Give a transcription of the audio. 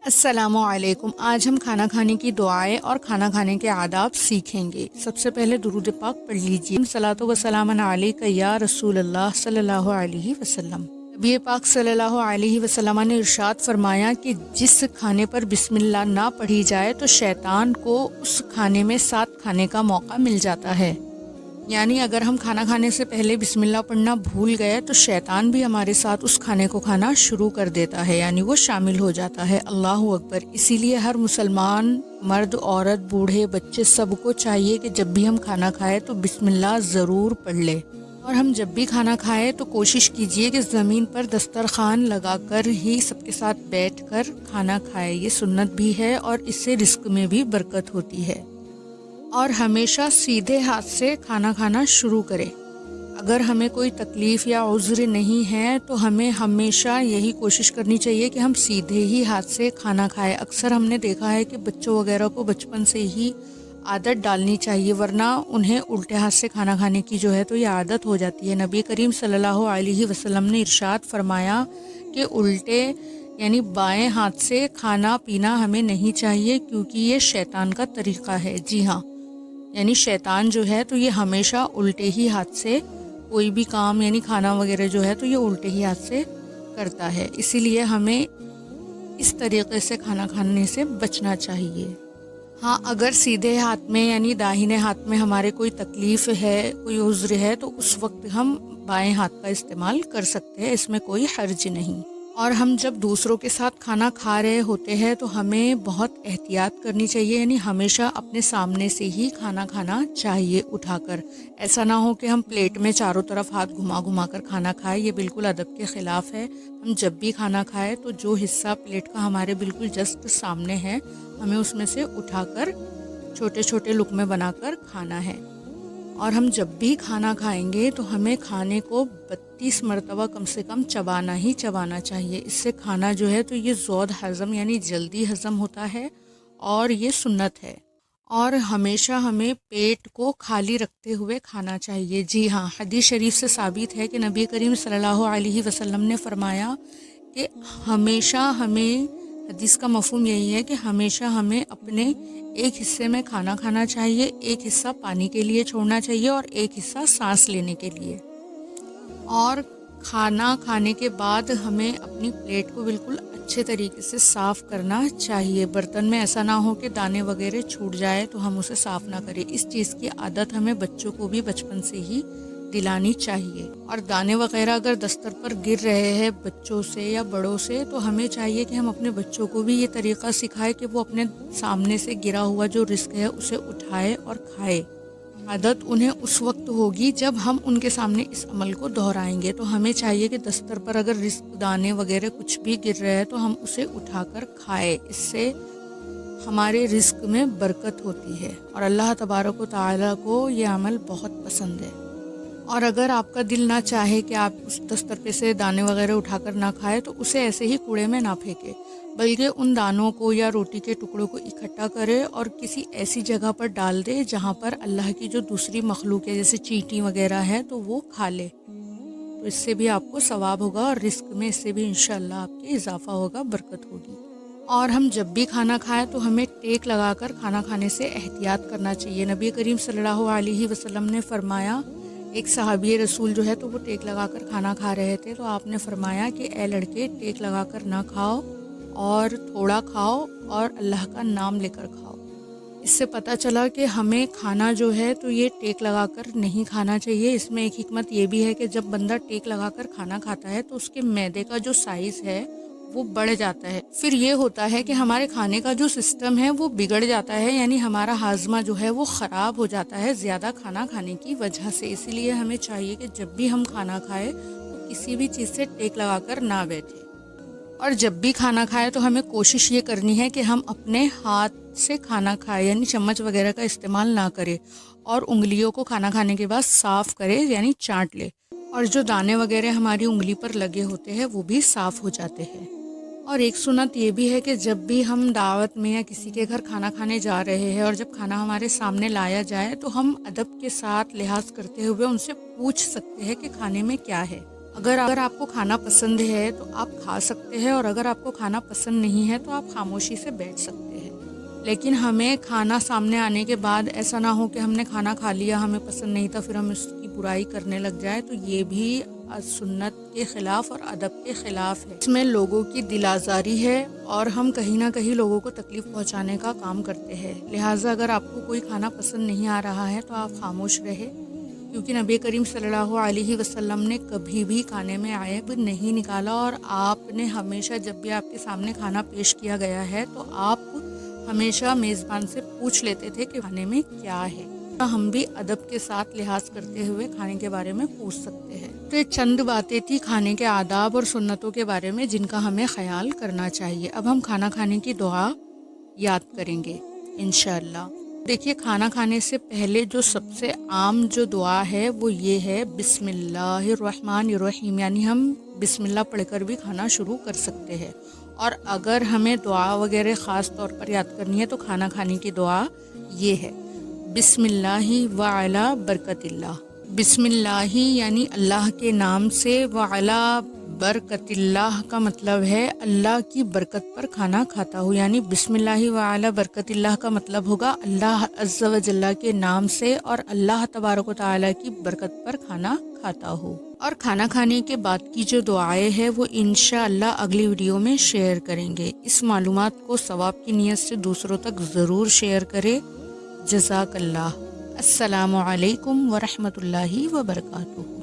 السلام علیکم۔ آج ہم کھانا کھانے کی دعائیں اور کھانا کھانے کے آداب سیکھیں گے۔ سب سے پہلے درود پاک پڑھ لیجیے۔ صلاۃ و سلام علیک یا رسول اللہ صلی اللہ علیہ وسلم۔ نبی پاک صلی اللہ علیہ وسلم نے ارشاد فرمایا کہ جس کھانے پر بسم اللہ نہ پڑھی جائے تو شیطان کو اس کھانے میں ساتھ کھانے کا موقع مل جاتا ہے۔ یعنی اگر ہم کھانا کھانے سے پہلے بسم اللہ پڑھنا بھول گئے تو شیطان بھی ہمارے ساتھ اس کھانے کو کھانا شروع کر دیتا ہے، یعنی وہ شامل ہو جاتا ہے۔ اللہ اکبر۔ اسی لیے ہر مسلمان مرد، عورت، بوڑھے، بچے سب کو چاہیے کہ جب بھی ہم کھانا کھائیں تو بسم اللہ ضرور پڑھ لیں۔ اور ہم جب بھی کھانا کھائیں تو کوشش کیجیے کہ زمین پر دسترخوان لگا کر ہی سب کے ساتھ بیٹھ کر کھانا کھائے۔ یہ سنت بھی ہے اور اس سے رزق میں بھی برکت ہوتی ہے۔ اور ہمیشہ سیدھے ہاتھ سے کھانا کھانا شروع کرے۔ اگر ہمیں کوئی تکلیف یا عذر نہیں ہے تو ہمیں ہمیشہ یہی کوشش کرنی چاہیے کہ ہم سیدھے ہی ہاتھ سے کھانا کھائیں۔ اکثر ہم نے دیکھا ہے کہ بچوں وغیرہ کو بچپن سے ہی عادت ڈالنی چاہیے، ورنہ انہیں الٹے ہاتھ سے کھانا کھانے کی جو ہے تو یہ عادت ہو جاتی ہے۔ نبی کریم صلی اللہ علیہ وسلم نے ارشاد فرمایا کہ الٹے یعنی بائیں ہاتھ سے کھانا پینا ہمیں نہیں چاہیے، کیونکہ یہ شیطان کا طریقہ ہے۔ جی ہاں، یعنی شیطان جو ہے تو یہ ہمیشہ الٹے ہی ہاتھ سے کوئی بھی کام یعنی کھانا وغیرہ جو ہے تو یہ الٹے ہی ہاتھ سے کرتا ہے۔ اسی لیے ہمیں اس طریقے سے کھانا کھانے سے بچنا چاہیے۔ ہاں، اگر سیدھے ہاتھ میں یعنی داہنے ہاتھ میں ہمارے کوئی تکلیف ہے، کوئی عذر ہے، تو اس وقت ہم بائیں ہاتھ کا استعمال کر سکتے ہیں، اس میں کوئی حرج نہیں۔ اور ہم جب دوسروں کے ساتھ کھانا کھا رہے ہوتے ہیں تو ہمیں بہت احتیاط کرنی چاہیے، یعنی ہمیشہ اپنے سامنے سے ہی کھانا کھانا چاہیے اٹھا کر۔ ایسا نہ ہو کہ ہم پلیٹ میں چاروں طرف ہاتھ گھما گھما کر کھانا کھائیں، یہ بالکل ادب کے خلاف ہے۔ ہم جب بھی کھانا کھائیں تو جو حصہ پلیٹ کا ہمارے بالکل جسٹ سامنے ہے، ہمیں اس میں سے اٹھا کر چھوٹے چھوٹے لقمے بنا کر کھانا ہے۔ اور ہم جب بھی کھانا کھائیں گے تو ہمیں کھانے کو 32 مرتبہ کم سے کم چبانا ہی چبانا چاہیے۔ اس سے کھانا جو ہے تو یہ زود ہضم یعنی جلدی ہضم ہوتا ہے اور یہ سنت ہے۔ اور ہمیشہ ہمیں پیٹ کو خالی رکھتے ہوئے کھانا چاہیے۔ جی ہاں، حدیث شریف سے ثابت ہے کہ نبی کریم صلی اللہ علیہ وسلم نے فرمایا کہ ہمیشہ ہمیں، حدیث کا مفہوم یہی ہے کہ ہمیشہ ہمیں اپنے ایک حصے میں کھانا کھانا چاہیے، ایک حصہ پانی کے لیے چھوڑنا چاہیے اور ایک حصہ سانس لینے کے لیے۔ اور کھانا کھانے کے بعد ہمیں اپنی پلیٹ کو بالکل اچھے طریقے سے صاف کرنا چاہیے۔ برتن میں ایسا نہ ہو کہ دانے وغیرہ چھوٹ جائے تو ہم اسے صاف نہ کریں۔ اس چیز کی عادت ہمیں بچوں کو بھی بچپن سے ہی دلانی چاہیے۔ اور دانے وغیرہ اگر دستر پر گر رہے ہیں بچوں سے یا بڑوں سے تو ہمیں چاہیے کہ ہم اپنے بچوں کو بھی یہ طریقہ سکھائے کہ وہ اپنے سامنے سے گرا ہوا جو رزق ہے اسے اٹھائے اور کھائے۔ عادت انہیں اس وقت ہوگی جب ہم ان کے سامنے اس عمل کو دہرائیں گے۔ تو ہمیں چاہیے کہ دستر پر اگر رزق دانے وغیرہ کچھ بھی گر رہے ہیں تو ہم اسے اٹھا کر کھائے۔ اس سے ہمارے رزق میں برکت ہوتی ہے اور اللہ تبارک و تعالیٰ کو یہ عمل بہت پسند ہے۔ اور اگر آپ کا دل نہ چاہے کہ آپ اس دستر پہ سے دانے وغیرہ اٹھا کر نہ کھائے تو اسے ایسے ہی کوڑے میں نہ پھینکے، بلکہ ان دانوں کو یا روٹی کے ٹکڑوں کو اکٹھا کرے اور کسی ایسی جگہ پر ڈال دے جہاں پر اللہ کی جو دوسری مخلوق ہے جیسے چینٹی وغیرہ ہے تو وہ کھا لے۔ تو اس سے بھی آپ کو ثواب ہوگا اور رزق میں اس سے بھی انشاءاللہ آپ کے اضافہ ہوگا، برکت ہوگی۔ اور ہم جب بھی کھانا کھائیں تو ہمیں ٹیک لگا کر کھانا کھانے سے احتیاط کرنا چاہیے۔ نبی کریم صلی اللہ علیہ وسلم نے فرمایا، ایک صحابی رسول جو ہے تو وہ ٹیک لگا کر کھانا کھا رہے تھے تو آپ نے فرمایا کہ اے لڑکے، ٹیک لگا کر نہ کھاؤ اور تھوڑا کھاؤ اور اللہ کا نام لے کر کھاؤ۔ اس سے پتہ چلا کہ ہمیں کھانا جو ہے تو یہ ٹیک لگا کر نہیں کھانا چاہیے۔ اس میں ایک حکمت یہ بھی ہے کہ جب بندہ ٹیک لگا کر کھانا کھاتا ہے تو اس کے معدے کا جو سائز ہے وہ بڑھ جاتا ہے۔ پھر یہ ہوتا ہے کہ ہمارے کھانے کا جو سسٹم ہے وہ بگڑ جاتا ہے، یعنی ہمارا ہاضمہ جو ہے وہ خراب ہو جاتا ہے زیادہ کھانا کھانے کی وجہ سے۔ اسی لیے ہمیں چاہیے کہ جب بھی ہم کھانا کھائیں تو کسی بھی چیز سے ٹیک لگا کر نہ بیٹھیں۔ اور جب بھی کھانا کھائیں تو ہمیں کوشش یہ کرنی ہے کہ ہم اپنے ہاتھ سے کھانا کھائیں، یعنی چمچ وغیرہ کا استعمال نہ کریں، اور انگلیوں کو کھانا کھانے کے بعد صاف کرے یعنی چاٹ لے، اور جو دانے وغیرہ ہماری انگلی پر لگے ہوتے ہیں وہ بھی صاف ہو جاتے ہیں۔ اور ایک سنت یہ بھی ہے کہ جب بھی ہم دعوت میں یا کسی کے گھر کھانا کھانے جا رہے ہیں اور جب کھانا ہمارے سامنے لایا جائے تو ہم ادب کے ساتھ لحاظ کرتے ہوئے ان سے پوچھ سکتے ہیں کہ کھانے میں کیا ہے۔ اگر آپ کو کھانا پسند ہے تو آپ کھا سکتے ہیں، اور اگر آپ کو کھانا پسند نہیں ہے تو آپ خاموشی سے بیٹھ سکتے ہیں، لیکن ہمیں کھانا سامنے آنے کے بعد ایسا نہ ہو کہ ہم نے کھانا کھا لیا، ہمیں پسند نہیں تھا، پھر ہم اس کی برائی کرنے لگ جائیں، تو یہ بھی سنت کے خلاف اور ادب کے خلاف ہے۔ اس میں لوگوں کی دل آزاری ہے اور ہم کہیں نہ کہیں لوگوں کو تکلیف پہنچانے کا کام کرتے ہیں، لہٰذا اگر آپ کو کوئی کھانا پسند نہیں آ رہا ہے تو آپ خاموش رہے، کیونکہ نبی کریم صلی اللہ علیہ وسلم نے کبھی بھی کھانے میں عیب نہیں نکالا، اور آپ نے ہمیشہ جب بھی آپ کے سامنے کھانا پیش کیا گیا ہے تو آپ ہمیشہ میزبان سے پوچھ لیتے تھے کہ کھانے میں کیا ہے۔ ہم بھی ادب کے ساتھ لحاظ کرتے ہوئے کھانے کے بارے میں پوچھ سکتے ہیں۔ تو یہ چند باتیں تھی کھانے کے آداب اور سنتوں کے بارے میں جن کا ہمیں خیال کرنا چاہیے۔ اب ہم کھانا کھانے کی دعا یاد کریں گے انشاءاللہ۔ دیکھیے، کھانا کھانے سے پہلے جو سب سے عام جو دعا ہے وہ یہ ہے بسم اللہ الرحمن الرحیم، یعنی ہم بسم اللہ پڑھ کر بھی کھانا شروع کر سکتے ہیں۔ اور اگر ہمیں دعا وغیرہ خاص طور پر یاد کرنی ہے تو کھانا کھانے کی دعا یہ ہے بسم اللہ وعلی برکت اللہ۔ بسم اللہ یعنی اللہ کے نام سے، وعلی برکت اللہ کا مطلب ہے اللہ کی برکت پر کھانا کھاتا ہوں، یعنی بسم اللہ وعلی برکت اللہ کا مطلب ہوگا اللہ عز و جل کے نام سے اور اللہ تبارک و تعالیٰ کی برکت پر کھانا کھاتا ہوں۔ اور کھانا کھانے کے بعد کی جو دعائیں ہیں وہ انشاءاللہ اگلی ویڈیو میں شیئر کریں گے۔ اس معلومات کو ثواب کی نیت سے دوسروں تک ضرور شیئر کریں۔ جزاک اللہ۔ السلام علیکم ورحمۃ اللہ وبرکاتہ۔